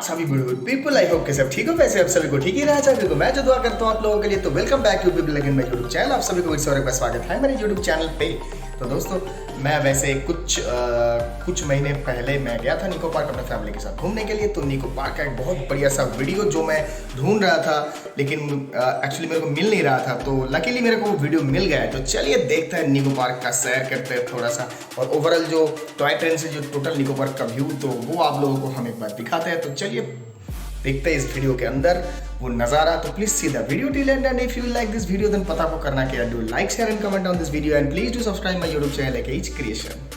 सभी beautiful people, I hope के सब ठीक हो। वैसे आप सभी को ठीक ही रहा चाहिए, तो मैं जो दुआ करता हूँ आप लोगों के लिए। तो welcome back to people again my YouTube channel. आप सभी को फिर से और एक बार स्वागत है मेरे यूट्यूब चैनल पे। तो दोस्तों मैं वैसे कुछ महीने पहले मैं गया था निको पार्क अपने फैमिली के साथ घूमने के लिए। तो निको पार्क का एक बहुत बढ़िया सा वीडियो जो मैं ढूंढ रहा था, लेकिन एक्चुअली मेरे को मिल नहीं रहा था, तो लकीली मेरे को वो वीडियो मिल गया है। तो चलिए देखते हैं निको पार्क का सैर करते हैं थोड़ा सा, और ओवरऑल जो टॉय ट्रेन से जो टोटल निको पार्क का व्यू, तो वो आप लोगों को हम एक बार दिखाते हैं। तो चलिए देखते हैं इस वीडियो के अंदर वो नज़ारा। तो please see the video till end, and if you like this video then पता को करना क्या, do like share and comment on this video and please do subscribe my YouTube channel AKH Creation।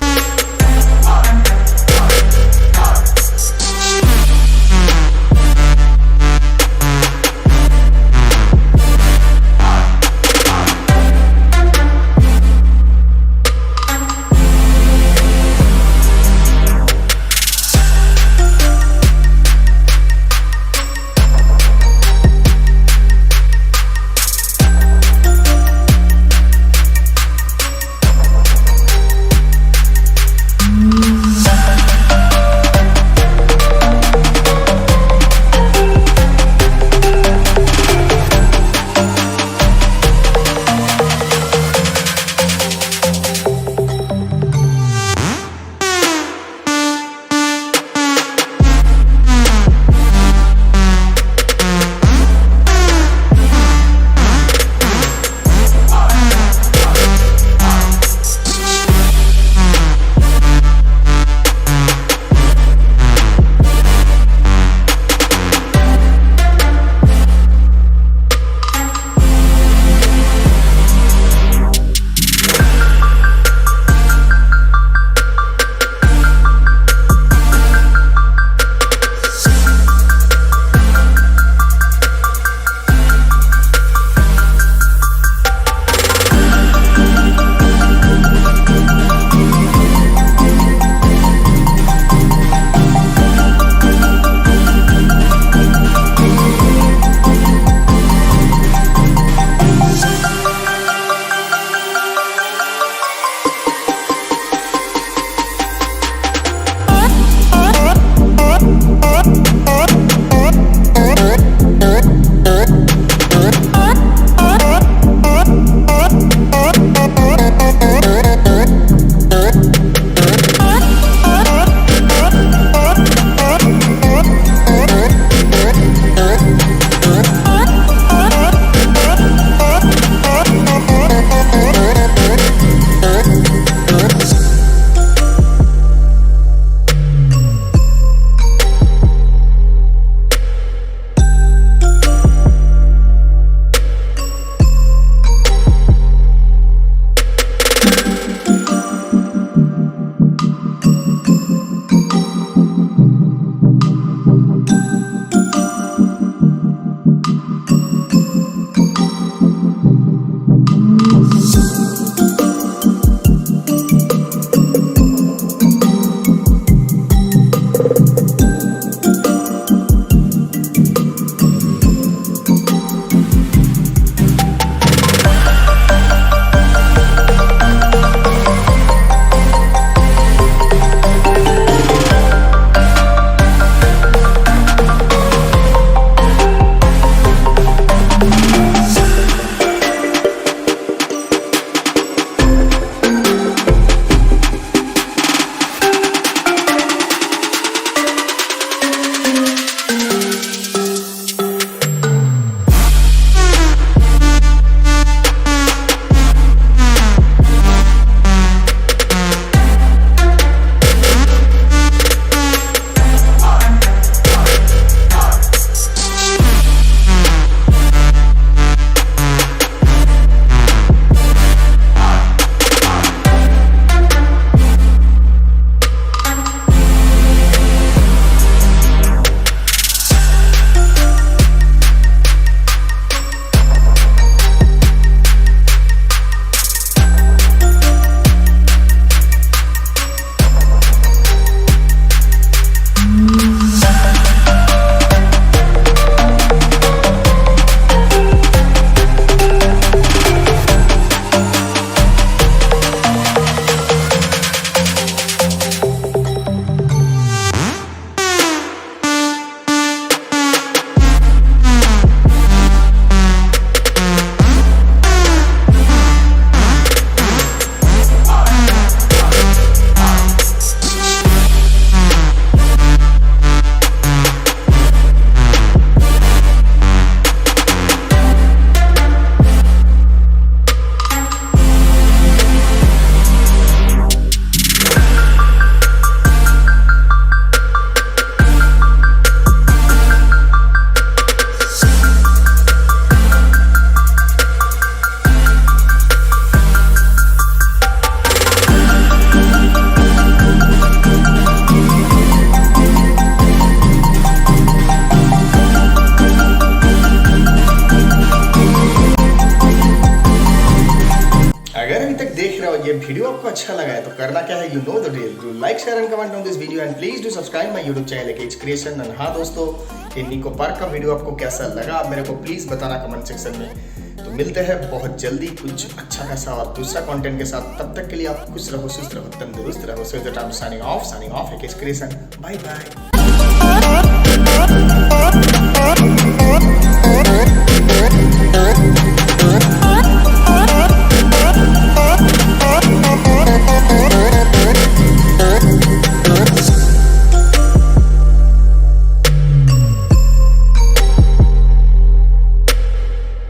Video आपको अच्छा लगा है तो करना क्या है, you know the drill, do like share and comment on this video and please do subscribe my YouTube channel AKH creation. And हाँ दोस्तों, ये निको पार्क का वीडियो आपको कैसा लगा आप मेरे को प्लीज बताना कमेंट सेक्शन में। तो मिलते हैं बहुत जल्दी कुछ अच्छा खासा और दूसरा कंटेंट के साथ। तब तक के लिए आप खुश रहो, सुस्त रहो, तंदुरुस्त रहो। So that I am signing off AKH creation. Bye bye.